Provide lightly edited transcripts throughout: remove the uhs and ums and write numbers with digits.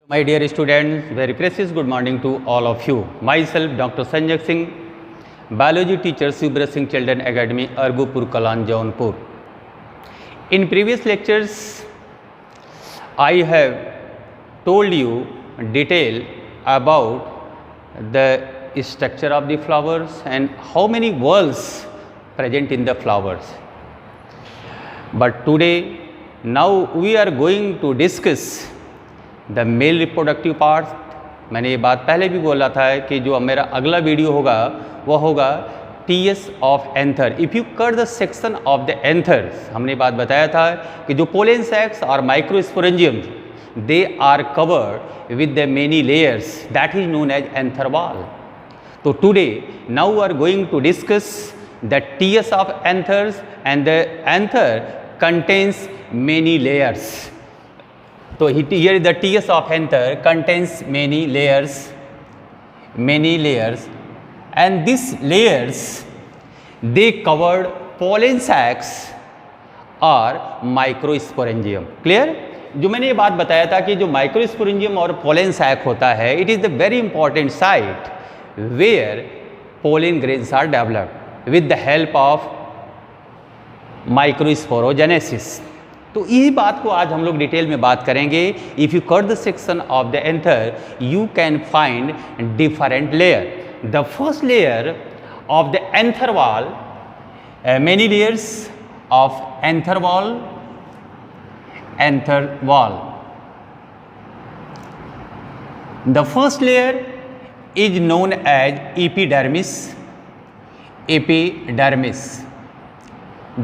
My dear students, very precious good morning to all of you. Myself, Dr. Sanjay Singh, biology teacher, Subra Singh Children Academy, Argopur, Kalan, Jaunpur. In previous lectures, I have told you detail about the structure of the flowers and how many whorls present in the flowers. But today, now we are going to discuss the male reproductive part. मैंने ये बात पहले भी बोला था कि जो मेरा अगला वीडियो होगा वह होगा TS of anther. If you cut the section of the anthers, हमने बात बताया था कि जो पोलन सैक्स और microsporangiums they are covered with the many layers, that is known as anther wall. तो today now we are going to discuss the TS of anthers and the anther contains many layers. So here is the TS of anther contains many layers, and these layers they covered pollen sacs or microsporangium. Clear? जो मैंने ये बात बताया था कि जो microsporangium और pollen sac होता है, it is the very important site where pollen grains are developed with the help of microsporogenesis. तो इसी बात को आज हम लोग डिटेल में बात करेंगे. If you cut the section of the anther you can find different layer. The first layer of the anther wall, many layers of anther wall. The first layer is known as epidermis.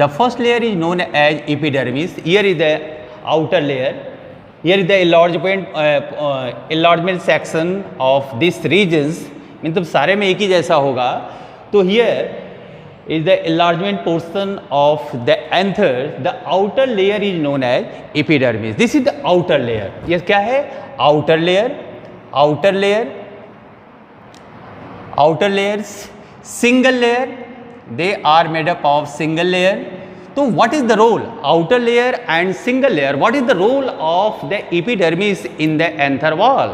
The first layer is known as epidermis. Here is the outer layer. Here is the enlargement section of these regions. मतलब सारे में एक ही जैसा होगा. तो here is the enlargement portion of the anther. The outer layer is known as epidermis. This is the outer layer. ये क्या है? Outer layers. Single layer. They are made up of single layer. So what is the role? Outer layer and single layer. What is the role of the epidermis in the anther wall?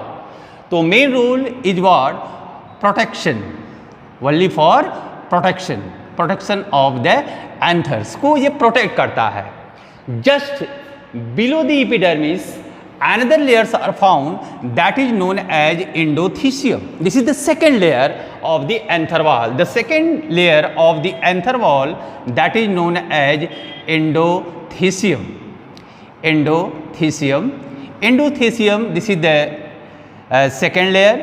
So main role is what? Protection. Only for protection of the anthers को ये protect करता है. Just below the epidermis another layers are found that is known as endothecium. This is the second layer of the anther wall. The second layer of the anther wall that is known as endothecium. This is the second layer.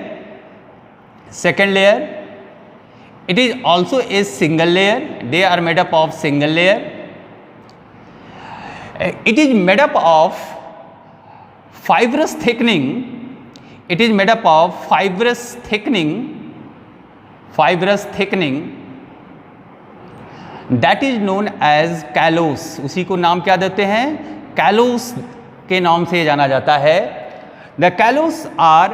It is also a single layer. They are made up of single layer. It is made up of fibrous thickening. It is made up of fibrous thickening that is known as callus. उसी को नाम क्या देते हैं? callus के नाम से जाना जाता है. The callus are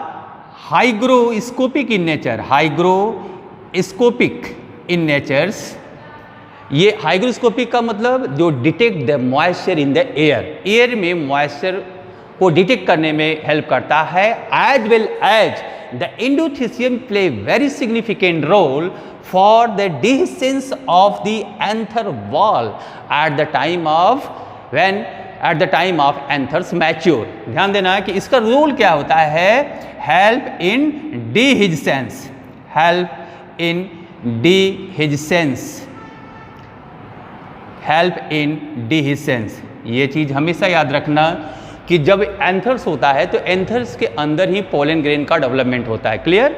hygroscopic in nature. ये hygroscopic का मतलब जो detect the moisture in the air में मॉइस्चर को डिटेक्ट करने में हेल्प करता है. As well as the endothecium play very significant role for the dehiscence of the anther wall at the time of anthers mature. ध्यान देना कि इसका रोल क्या होता है? Help in dehiscence. ये चीज़ हमेशा याद रखना कि जब एंथर्स होता है तो एंथर्स के अंदर ही पोलन ग्रेन का डेवलपमेंट होता है. क्लियर?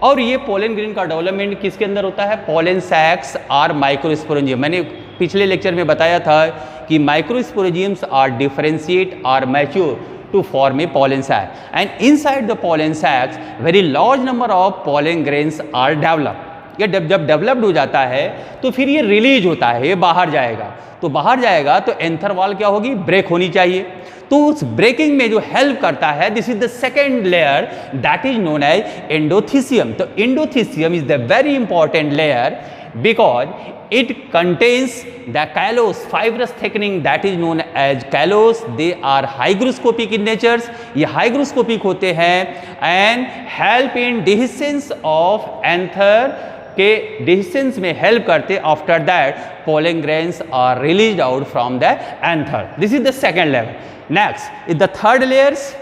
और ये पोलन ग्रेन का डेवलपमेंट किसके अंदर होता है? पोलन सैक्स और माइक्रोस्पोरेंजियम. मैंने पिछले लेक्चर में बताया था कि माइक्रोस्पोरेंजियम्स आर डिफरेंशिएट और mature to form a pollen sac, and inside the pollen sacs very large number of pollen grains are develop. ये जब डेवलप्ड हो जाता है तो फिर ये रिलीज होता है, ये बाहर जाएगा तो एंथर वॉल क्या होगी? ब्रेक होनी चाहिए. तो उस ब्रेकिंग में जो हेल्प करता है, this is the second layer that is known as endothecium. तो endothecium is the very important layer because it contains the callose fibrous thickening that is known as callose. They are hygroscopic in nature. ये hygroscopic होते हैं and help in dehiscence of anther के dehiscence में help करते. After that pollen grains are released out from the anther. This is the second level. Next is the third layers.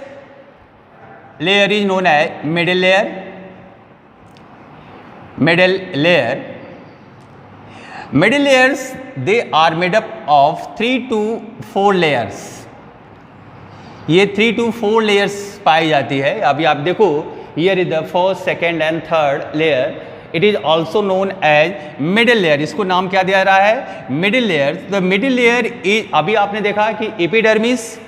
Layer is known as middle layer. Middle layer. Middle layers, they are made up of 3 to 4 layers. ये 3 to 4 layers पाई जाती है. अभी आप देखो, here is the first, second and third layer. It is also known as middle layer. इसको नाम क्या दिया रहा है? Middle layer. The middle layer is, अभी आपने देखा कि epidermis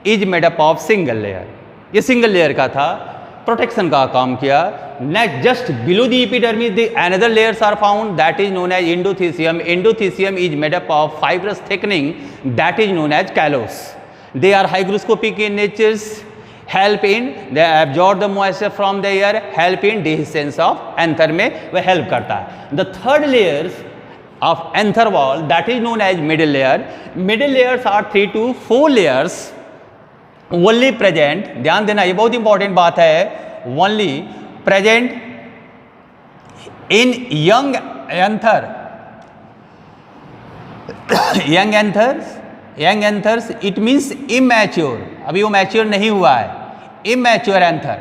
is made up of single layer. ये सिंगल लेयर का था, प्रोटेक्शन का काम किया. Next just below the epidermis the another layers are found that is known as endothecium. Endothecium is made up of fibrous thickening that is known as callose. They are hygroscopic in natures, help in they absorb the moisture from the air, help in dehiscence of anther में वह help करता है. The third layers of anther wall that is known as middle layer. Middle layers are 3 to 4 layers only present. ध्यान देना, ये बहुत important बात है. Only present in young anther. Young anthers, young anthers it means immature. अभी वो mature नहीं हुआ है. Immature anther.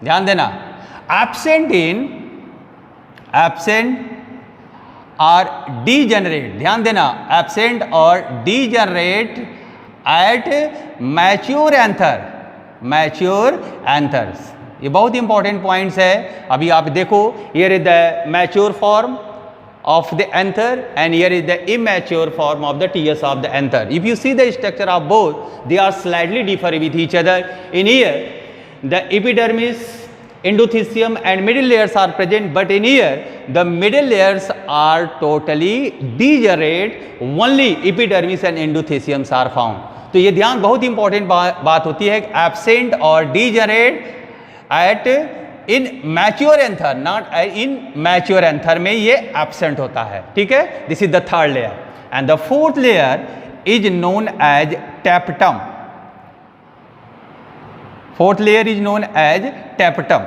ध्यान देना. एब्सेंट इन, एब्सेंट और डीजेनरेट. ध्यान देना, एब्सेंट और degenerate at mature anther. Mature anthers, ये बहुत इंपॉर्टेंट पॉइंट्स है. अभी आप देखो, here is the mature form of the anther and here is the immature form of the TS of the anther. If you see the structure of both, they are slightly different with each other. In here the epidermis, endothecium and middle layers are present, but in here the middle layers are totally degenerate. Only epidermis and endothecium are found. तो ये ध्यान बहुत important बात होती है. Absent और degenerate at in mature anther, not in mature anther में ये एब्सेंट होता है. ठीक है, this is the third layer. And the fourth layer is known as tapetum. Fourth layer is known as tapetum.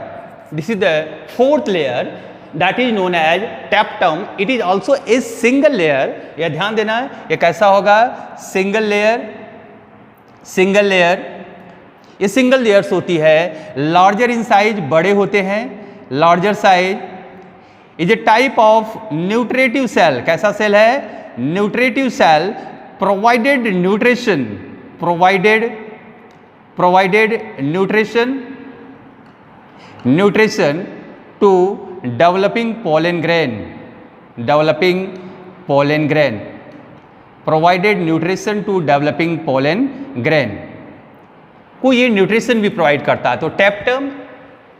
This is the fourth layer that is known as tapetum. It is also a single layer. यह ध्यान देना, ये कैसा होगा? Single layer. Single layer, ये single layers होती है. Larger in size, बड़े होते हैं. Larger size is a type of nutritive cell. कैसा सेल है? Nutritive cell. Provided nutrition, provided nutrition to developing pollen grain. Developing pollen grain, provided nutrition to developing pollen grain को ये nutrition भी provide करता है. तो tapetum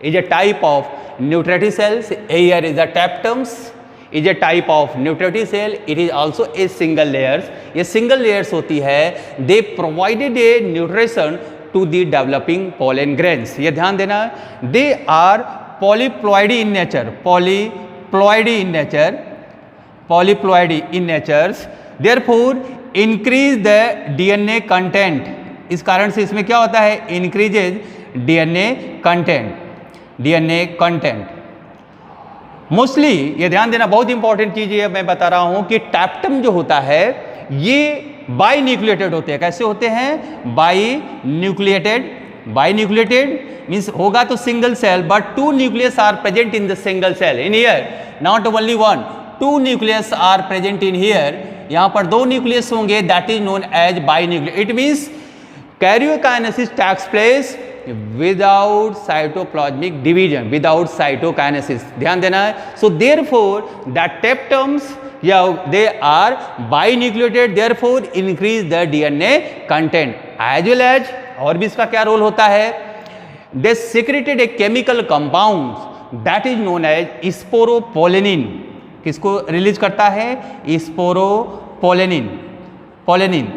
is a type of nutritive cells. Air is the tapetums is a type of nutritive cell. It is also a single layers. ये single layers होती है. They provided a nutrition to the developing pollen grains. ये ध्यान देना, they are polyploidy in nature. Polyploidy in nature, polyploidy in natures. Therefore increase the DNA content. इस कारण से इसमें क्या होता है? Increases DNA content. DNA content mostly, ये ध्यान देना, बहुत इंपॉर्टेंट चीज ये मैं बता रहा हूं कि टैप्टम जो होता है ये बाई न्यूक्लिएटेड होते हैं. कैसे होते हैं? Binucleated. Binucleated means होगा तो single cell, but 2 nucleus are present in the single cell. In here not only 1, 2 nucleus are present in here. यहां पर 2 न्यूक्लियस होंगे. That is known as binucleate. It means karyokinesis takes place without cytoplasmic division, without cytokinesis. ध्यान देना है. So therefore that teptums, they are binucleated, therefore increase the DNA content. As well as और भी इसका क्या role होता है? They secreted a chemical compound that is known as sporopollenin. किसको रिलीज करता है? sporopollenin. Pollenin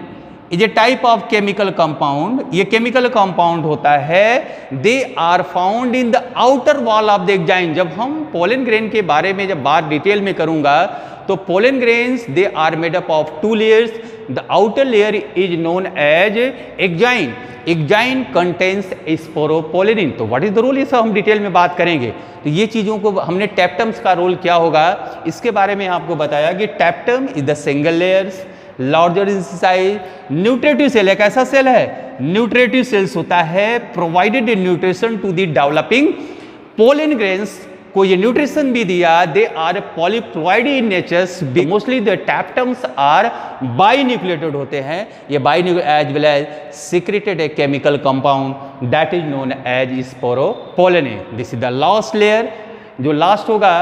is a type of chemical compound. ये केमिकल कंपाउंड होता है. They are found in the outer wall of the exine. जब हम पोलन ग्रेन के बारे में जब बात डिटेल में करूंगा तो pollen grains they are made up of 2 layers. The outer layer is known as exine. Exine contains sporopollenin. तो व्हाट इज द रोल, ये सब हम डिटेल में बात करेंगे. तो ये चीज़ों को हमने टैप्टम्स का रोल क्या होगा इसके बारे में आपको बताया कि tapetum is the single layers larger in size. Nutritive cell एक ऐसा सेल है, न्यूट्रेटिव सेल्स होता है provided nutrition to the developing pollen grains को ये न्यूट्रिशन भी दिया. They are polyploid in natures. Mostly the tapetums are binucleated होते हैं. ये as well as secreted a chemical compound that is known as sporopollenin. This is the last layer. जो last होगा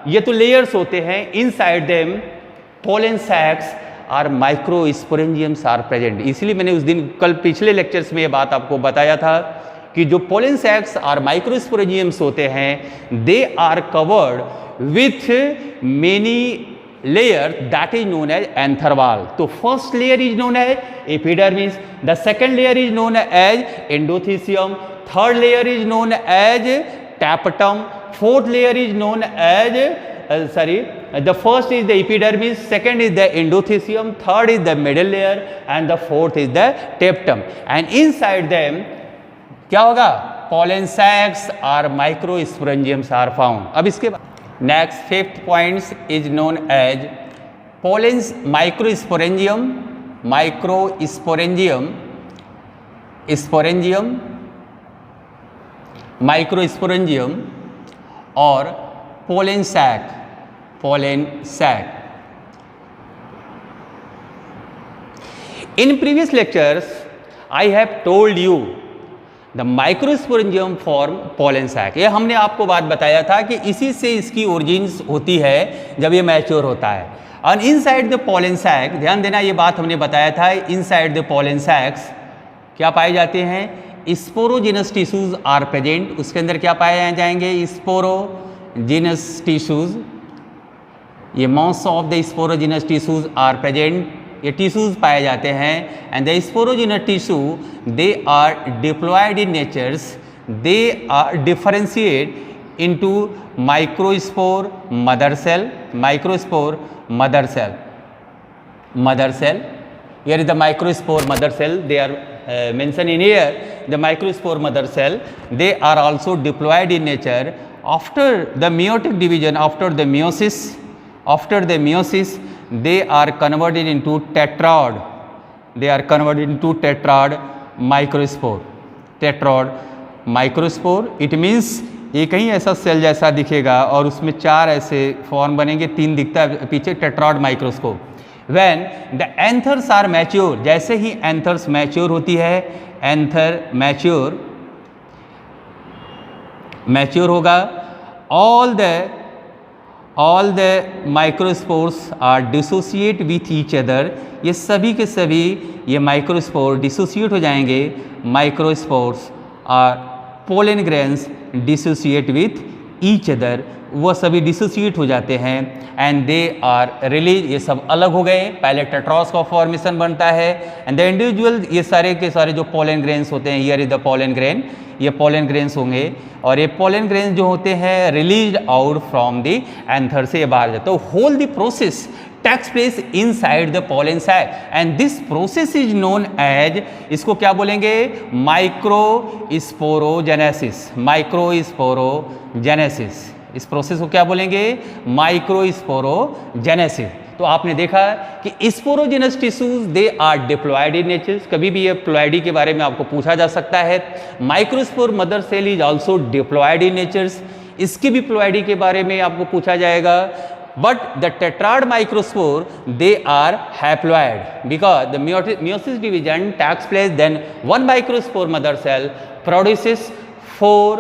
ये तो लेयर्स होते हैं. Inside them pollen sacs are microsporangiums are present. इसलिए मैंने उस दिन कल पिछले लेक्चर्स में ये बात आपको बताया था कि जो पोलन सैक्स और माइक्रोस्पोरेंजियम्स होते हैं they are covered with many layer that is known as anther wall. तो first layer is known as epidermis. The second layer is known as endothecium. Third layer is known as tapetum. Fourth layer is known as the first is the epidermis, second is the endothecium, third is the middle layer and the fourth is the tapetum. And inside them क्या होगा, pollen sacs or microsporangiums are found. अब इसके बाद next fifth points is known as pollen microsporangium, microsporangium और pollen sac. In previous lectures, I have told you the microsporangium form pollen sac. ये हमने आपको बात बताया था कि इसी से इसकी ओरिजिन्स होती है जब ये मैच्योर होता है. और इनसाइड द pollen sac, ध्यान देना ये बात हमने बताया था, इनसाइड द pollen sacs क्या पाए जाते हैं, स्पोरोजिनस टिश्यूज आर प्रेजेंट. उसके अंदर क्या पाए जाएंगे, स्पोरोजिनस टिश्यूज. ये most of the sporogenous tissues are present. ये टिश्यूज पाए जाते हैं. And the sporogenous tissue they are diploid in natures. They are differentiate into microspore mother cell. Here is the microspore mother cell. They are mentioned in here. The microspore mother cell. They are also diploid in nature. After the meiotic division, after the meiosis, they are converted into tetrad. Tetrad microspore. It means ये कहीं ऐसा cell जैसा दिखेगा और उसमें 4 ऐसे form बनेंगे, 3 दिखता है पीछे, tetrad microscope. When the anthers are mature, जैसे ही anthers mature होती है, anther mature होगा, all the microspores are dissociate with each other. ये सभी के सभी ये माइक्रोस्पोर डिसोसिएट हो जाएंगे. माइक्रोस्पोर्स और pollen grains dissociate with each other. वो सभी डिसोसिएट हो जाते हैं एंड दे आर रिलीज. ये सब अलग हो गए. पहले टेट्रॉस का फॉर्मेशन बनता है एंड द इंडिविजुअल, ये सारे के सारे जो पोलन ग्रेन्स होते हैं, here is the pollen grain, ये पोलन ग्रेन्स होंगे और ये पोलन ग्रेन्स जो होते हैं release out from the anther से बाहर जाते. तो whole the process takes place inside the pollen sac and this process is known as, इसको क्या बोलेंगे, माइक्रोस्पोरोजेनेसिस. इस प्रोसेस को क्या बोलेंगे, माइक्रोस्पोरोजेनेसिस. तो आपने देखा कि sporogenous tissues they are diploid in natures. कभी भी ये प्लॉयडी के बारे में आपको पूछा जा सकता है. Microspore mother cell is also diploid in natures. इसकी भी प्लॉयडी के बारे में आपको पूछा जाएगा. But the tetrad microspore, they are haploid because the meiosis division takes place. Then one microspore mother cell produces 4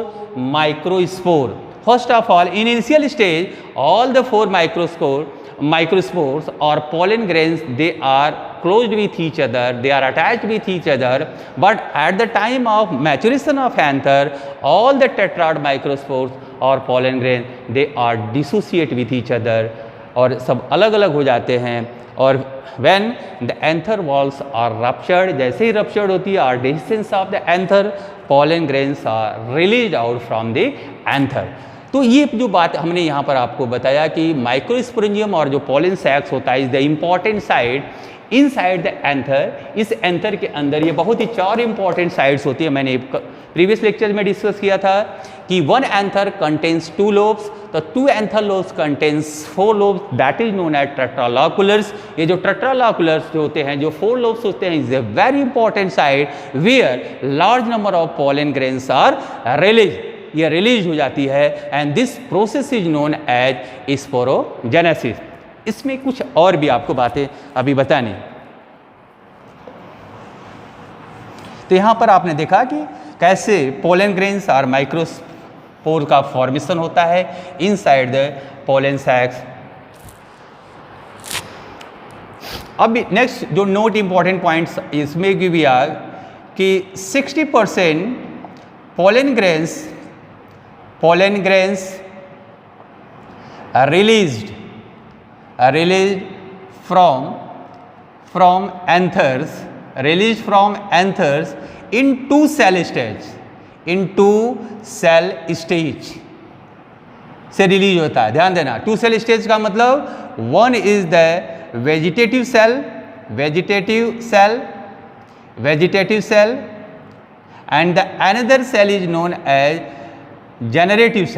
microspore. First of all, in initial stage, all the 4 microspores or pollen grains, they are closed with each other, they are attached with each other. But at the time of maturation of anther, all the tetrad microspores और pollen grain they are dissociate with each other और सब अलग अलग हो जाते हैं. और when the anther walls are ruptured, जैसे ही ruptured होती है, or dehiscence of the anther, pollen grains are released out from the anther. तो ये जो बात हमने यहाँ पर आपको बताया कि माइक्रोस्पोरेंजियम और जो पॉलन सैक्स होता है is the important side inside the anther. इस एंथर के अंदर ये बहुत ही 4 इंपॉर्टेंट साइड्स होती है। मैंने प्रीवियस लेक्चर में डिस्कस किया था कि 1 एंथर कंटेन्स 2 लोब्स, तो 2 anther lobes contains 4 lobes, that is known as tetraloculars. ये जो टेट्रालोकुलर्स जो होते हैं, जो 4 लोब्स होते हैं, is a very important side where large number of pollen grains are release. ये रिलीज हो जाती है and this process is known as sporogenesis. इसमें कुछ और भी आपको बातें अभी बतानी। तो यहां पर आपने देखा कि कैसे पोलन ग्रेन्स और माइक्रोस्पोर का फॉर्मेशन होता है इनसाइड द पोलन सैक्स। अब नेक्स्ट जो नोट इंपॉर्टेंट पॉइंट्स इसमें भी आ कि 60% pollen grains are released from anthers in 2 cell stage से रिलीज होता है। ध्यान देना, 2 cell stage का मतलब 1 is the vegetative cell and the another cell is known as generative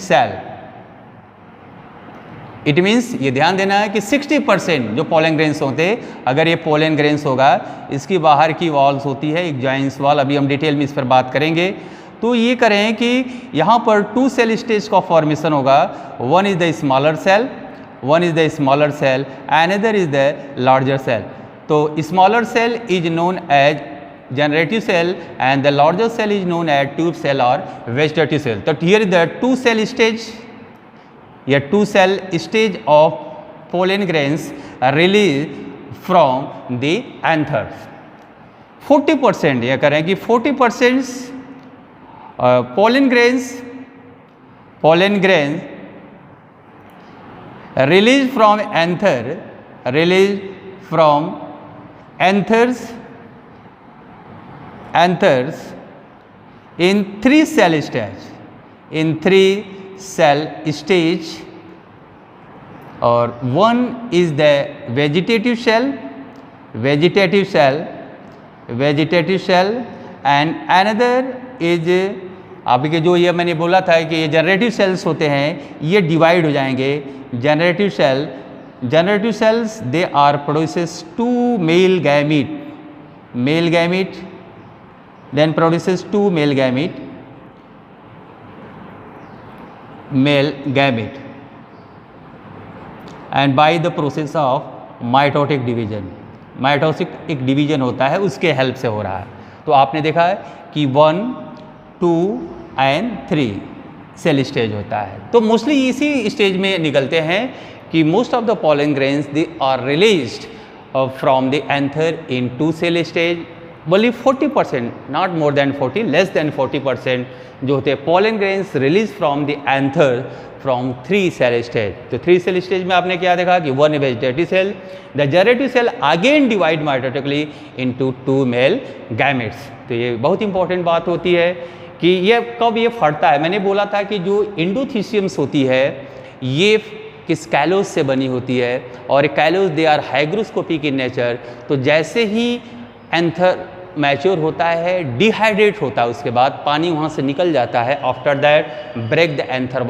cell। It means ये ध्यान देना है कि 60% जो पोलन ग्रेन्स होते हैं, अगर ये पोलन ग्रेन्स होगा, इसकी बाहर की वॉल्स होती है एक जॉइंट्स वॉल, अभी हम डिटेल में इस पर बात करेंगे। तो ये करें कि यहाँ पर 2 सेल स्टेज का फॉर्मेशन होगा। 1 is the smaller cell, another is the larger cell. तो smaller cell is known as generative cell and the larger cell is known as tube cell or vegetative cell. So here is the 2 cell stage of pollen grains are released from the anthers. 40% ये करें कि 40% pollen grains released from anthers in 3 cell stage, और 1 is the vegetative cell and another is आपके जो ये मैंने बोला था कि ये जनरेटिव सेल्स होते हैं, ये डिवाइड हो जाएंगे। Generative cells they are produces 2 male gamete, then produces 2 male gamete and by the process of mitotic division होता है, उसके हेल्प से हो रहा है। तो आपने देखा है कि 1, 2 and 3 सेल स्टेज होता है। तो मोस्टली इसी स्टेज में निकलते हैं कि most of the pollen grains they are released from the anther in 2 cell stage. बोली 40%, not more than 40, less than 40% जो होते हैं pollen grains release from the anther from 3 cell stage. तो 3 सेल स्टेज में आपने क्या देखा कि 1 vegetative cell, the generative cell again divide mitotically into 2 male gametes. तो ये बहुत इंपॉर्टेंट बात होती है कि ये कब ये फटता है। मैंने बोला था कि जो इंडोथीसियम्स होती है ये किस कैलोस से बनी होती है, और callose they are hygroscopic in nature. तो जैसे ही एंथर मैच्योर होता है, डिहाइड्रेट होता है, उसके बाद पानी वहाँ से निकल जाता है। After that break the anther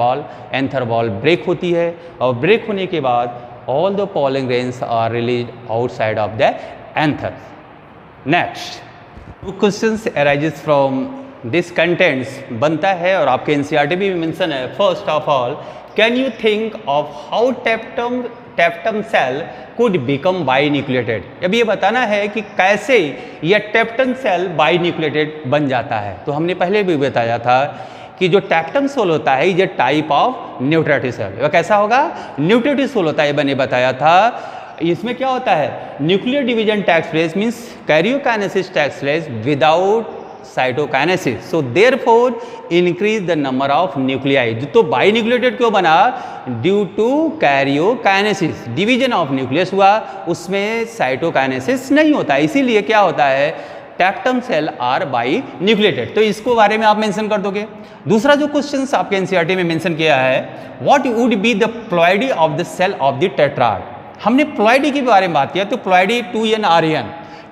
wall break होती है, और ब्रेक होने के बाद all the pollen grains are release outside of the anther. Next questions arises from this contents बनता है, और आपके एनसीईआरटी भी मेंशन है। First of all, can you think of how tapetum cell could become binucleated. अब ये बताना है कि कैसे यह टेप्टम सेल बाइन्यूक्लिएटेड बन जाता है। तो हमने पहले भी बताया था कि जो टेप्टम सेल होता है ये टाइप ऑफ न्यूट्रेटिव सेल। वह कैसा होगा? न्यूट्रेटिव सेल होता है, मैंने बताया था। इसमें क्या होता है? Nuclear division takes place, means karyokinesis takes place without cytokinesis. So therefore increase the number of nuclei. तो बाइन्यूक्लिएटेड क्यों बना? Due to karyokinesis, division of nucleus हुआ, उसमें साइटोकाइनेसिस नहीं होता। इसीलिए क्या होता है tapetum cell are binucleated. तो इसको बारे में आप मेंशन कर दोगे। दूसरा जो क्वेश्चन आपके एनसीईआरटी में मेंशन किया है, what would be the ploidy of the cell of the tetrad. हमने प्लॉइडी के बारे में बात किया, तो प्लॉइडी 2n RN।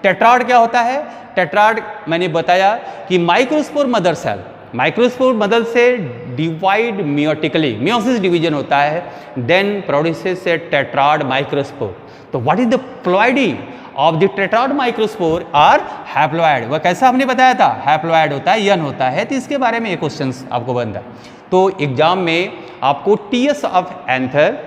टेट्राड क्या होता है? टेट्राड मैंने बताया कि microspore mother cell, microspore mother से डिवाइड मियोटिकली, मियोसिस डिवीजन होता है, then produces a tetrad microspore. So what is the ploidy of the tetrad microspore are haploid. वह कैसा हमने बताया था? हैप्लॉइड होता है, यन होता है। तो इसके बारे में ये क्वेश्चन आपको बनता है। तो एग्जाम में आपको TS of anther,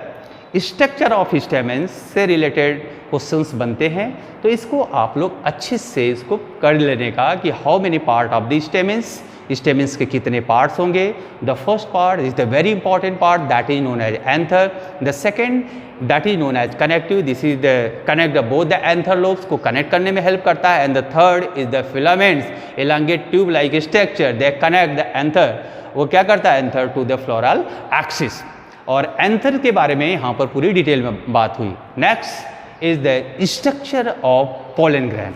structure of stamens से रिलेटेड क्वेश्चंस बनते हैं। तो इसको आप लोग अच्छे से इसको कर लेने का कि how many part of the stamens, stamens के कितने पार्ट्स होंगे। The first part is the very important part, that is known as anther. The second that is known as connective, this is the connect both the anther lobes को connect करने में help करता है। And the third is the filaments, elongate tube like structure, they connect the anther. वो क्या करता है? Anther to the floral axis. और एंथर के बारे में यहाँ पर पूरी डिटेल में बात हुई। Next is the structure of pollen grain.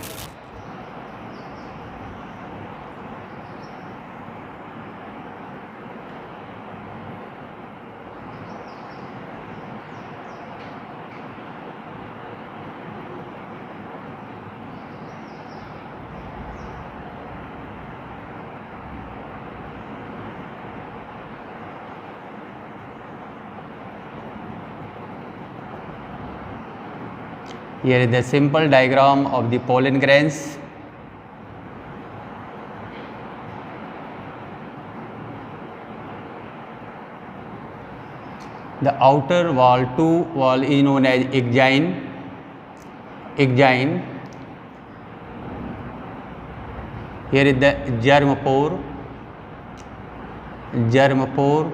Here is the simple diagram of the pollen grains. The outer wall, two wall is known as exine. Exine. Here is the germ pore. Germ pore.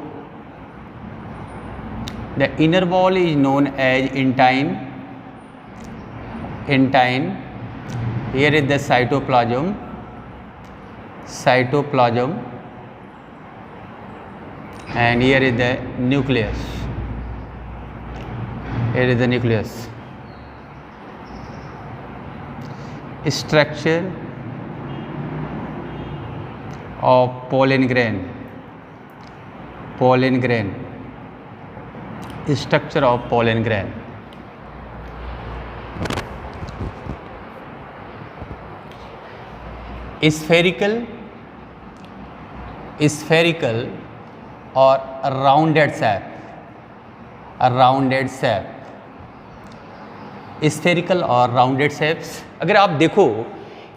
The inner wall is known as intine. Intine. Here is the cytoplasm. Cytoplasm. And here is the nucleus. Here is the nucleus. Structure of pollen grain. Pollen grain. Structure of pollen grain. Spherical, spherical और rounded shape, rounded shape, spherical और rounded shapes। अगर आप देखो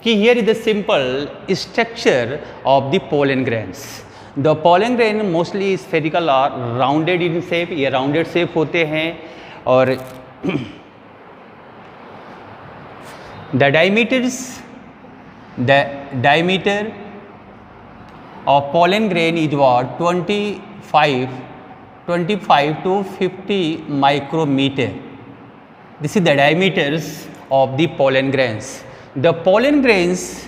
कि here is the simple structure of the pollen grains. The pollen grain mostly spherical or rounded in shape, ये rounded shape होते हैं। और the diameter of pollen grain is what? 25 to 50 micrometer. This is the diameters of the pollen grains. The pollen grains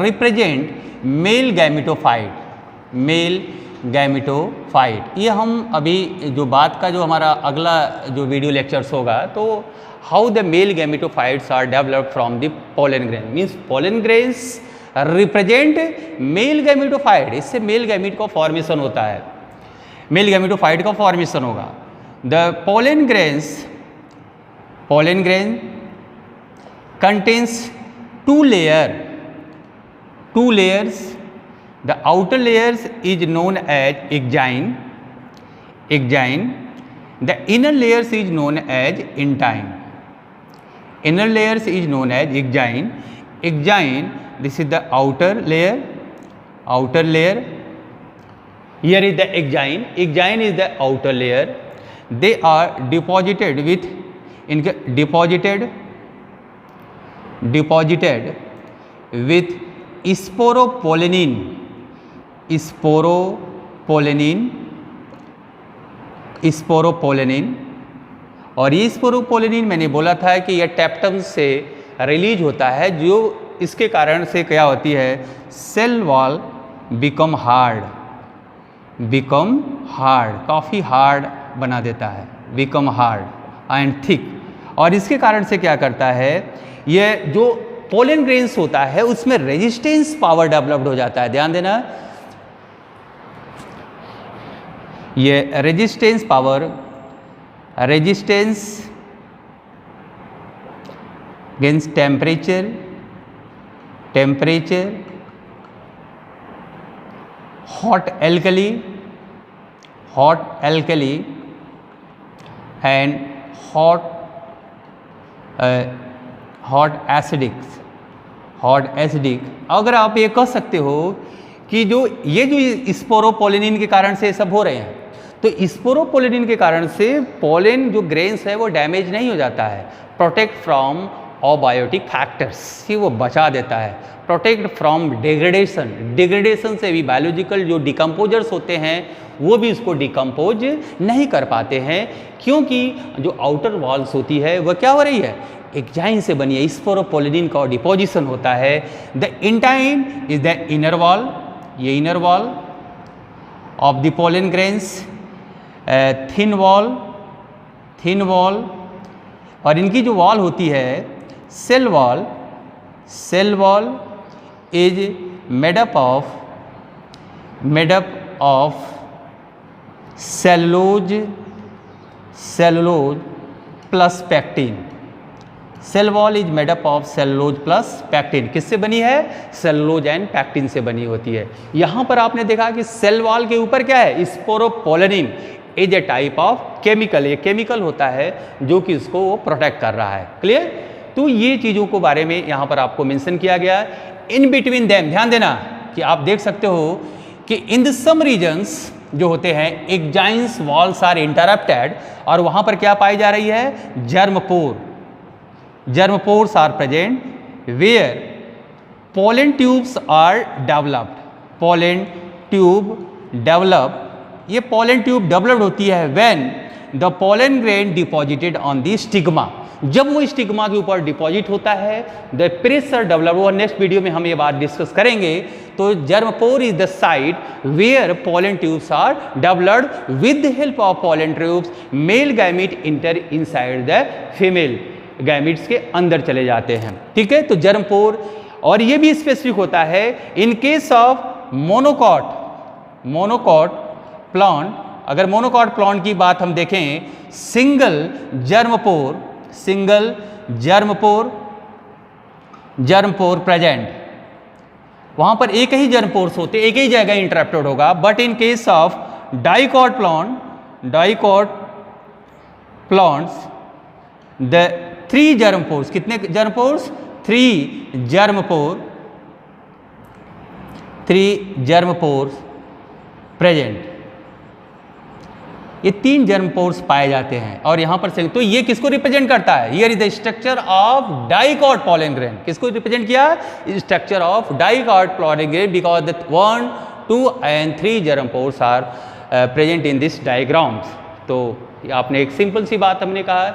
represent male gametophyte. Male gametophyte। ये हम अभी जो बात का जो हमारा अगला जो वीडियो लेक्चर्स होगा, तो how the male gametophytes are developed from the pollen grain, means pollen grains represent male gametophyte. इससे मेल गैमेट का फॉर्मेशन होता है, मेल गैमेटोफाइट का फॉर्मेशन होगा। The pollen grain contains two layers. The outer layers is known as exine. The inner layers is known as intine. Inner layers is known as exine. This is the outer layer. Here is the exine is the outer layer. They are deposited with sporopollenin. और ये sporopollenin मैंने बोला था कि यह tapetum से release होता है, जो इसके कारण से क्या होती है, सेल वॉल बिकम हार्ड, काफ़ी हार्ड बना देता है, बिकम हार्ड एंड थिक। और इसके कारण से क्या करता है, ये जो पोलन ग्रेन्स होता है उसमें रेजिस्टेंस पावर डेवलप्ड हो जाता है। ध्यान देना, ये resistance power, resistance against temperature, hot alkali and hot acidic। अगर आप ये कह सकते हो कि जो स्पोरोपोलिनिन के कारण से सब हो रहे हैं, तो स्पोरोपोलिनिन के कारण से पोलन जो ग्रेन्स है वो डैमेज नहीं हो जाता है, प्रोटेक्ट फ्रॉम अबायोटिक फैक्टर्स, ये वो बचा देता है, प्रोटेक्ट फ्रॉम डिग्रेडेशन से भी बायोलॉजिकल जो डिकम्पोजर्स होते हैं वो भी उसको डिकम्पोज नहीं कर पाते हैं, क्योंकि जो आउटर वॉल्स होती है वह क्या हो रही है, एंजाइम से बनी है, स्पोरोपोलिनिन का डिपोजिशन होता है। The intine is the inner wall, ये inner wall of the pollen grains, thin wall, और इनकी जो वॉल होती है cell wall is made up of cellulose plus pectin. Cell wall is made up of cellulose plus pectin. किससे बनी है, cellulose and pectin से बनी होती है। यहाँ पर आपने देखा कि सेल वॉल के ऊपर क्या है, sporopollenin is a type of chemical, ये केमिकल होता है जो कि इसको वो प्रोटेक्ट कर रहा है। क्लियर, तो ये चीज़ों को बारे में यहाँ पर आपको मेंशन किया गया है। इन बिटवीन देम ध्यान देना कि आप देख सकते हो कि इन द सम रीजन्स जो होते हैं एंजाइम्स वॉल्स आर इंटरप्टेड, और वहाँ पर क्या पाई जा रही है, germ pores are present where pollen tubes are developed. ये पोलन ट्यूब डेवलप्ड होती है when the pollen grain deposited on the stigma, जब वो स्टिग्मा के ऊपर डिपॉजिट होता है द प्रेशर डेवलप। वो नेक्स्ट वीडियो में हम ये बात डिस्कस करेंगे। तो germ pore is the site where pollen tubes are developed with the help of pollen tubes, male gamete enter inside the female gametes के अंदर चले जाते हैं। ठीक है, तो जर्म पोर, और ये भी स्पेसिफिक होता है इन केस ऑफ मोनोकॉट प्लांट। अगर मोनोकॉट प्लांट की बात हम देखें, सिंगल जर्म पोर प्रेजेंट, वहां पर एक ही जर्म पोर्स होते, एक ही जगह इंटरप्टेड होगा। But in case of dicot plants the 3 germ pores, कितने germ pores, 3 germ pores present, ये 3 जर्म पोर्स पाए जाते हैं। और यहाँ पर से तो ये किसको रिप्रेजेंट करता है, here is the structure of dicot pollen grain. किसको रिप्रेजेंट किया, structure of dicot pollen grain, because the 1, 2 and 3 germ pores are present in this diagrams. तो आपने एक सिंपल सी बात हमने कहा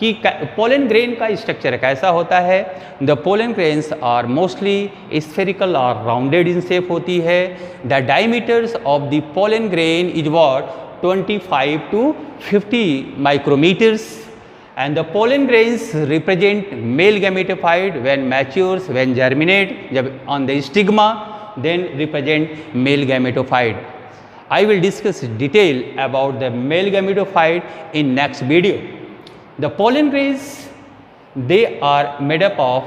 कि पोलन ग्रेन का स्ट्रक्चर कैसा होता है। The pollen grains are mostly spherical और राउंडेड इन शेप होती है। The diameters of the pollen grain is what 25 to 50 micrometers, and the pollen grains represent male gametophyte when matures, when germinate, जब on the stigma, then represent male gametophyte. I will discuss detail about the male gametophyte in next video. The pollen grains, they are made up of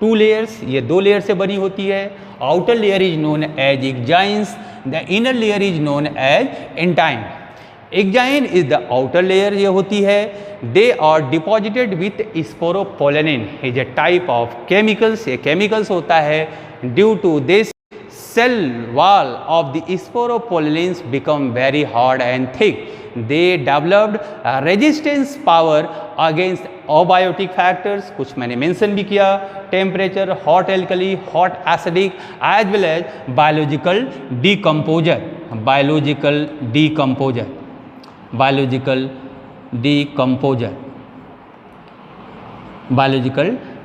2 layers, ये 2 layer से बनी होती है। Outer layer is known as exignes, the inner layer is known as entine. Exigene is the outer layer, ये होती है। They are deposited with sporopollenin, is a type of chemicals, ये chemicals होता है। Due to this, cell wall of the sporopollenins become very hard and thick. They developed resistance power against abiotic factors, कुछ मैंने mention भी किया, temperature, hot alkali, hot acidic, as well as biological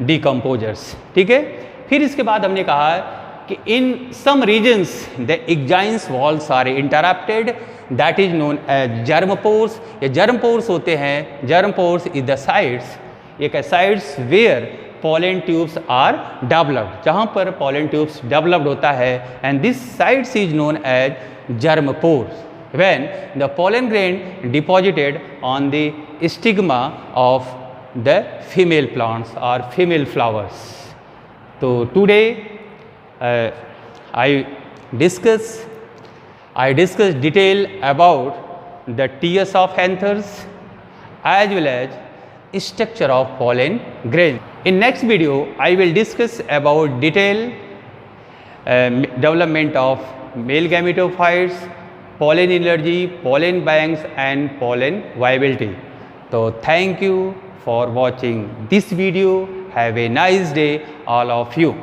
decomposers. ठीक है, फिर इसके बाद हमने कहा कि in some regions the exines walls are interrupted, that is known as germ pores. ये जर्म पोर्स होते हैं, germ pores is the sites एक sites where pollen tubes are developed, जहाँ पर pollen tubes developed होता है, and this sites is known as germ pores when the pollen grain deposited on the stigma of the female plants or female flowers. So today I discuss detail about the TS of anthers as well as structure of pollen grain. In next video I will discuss about detail development of male gametophytes, pollen allergy, pollen banks and pollen viability. So thank you for watching this video. Have a nice day all of you.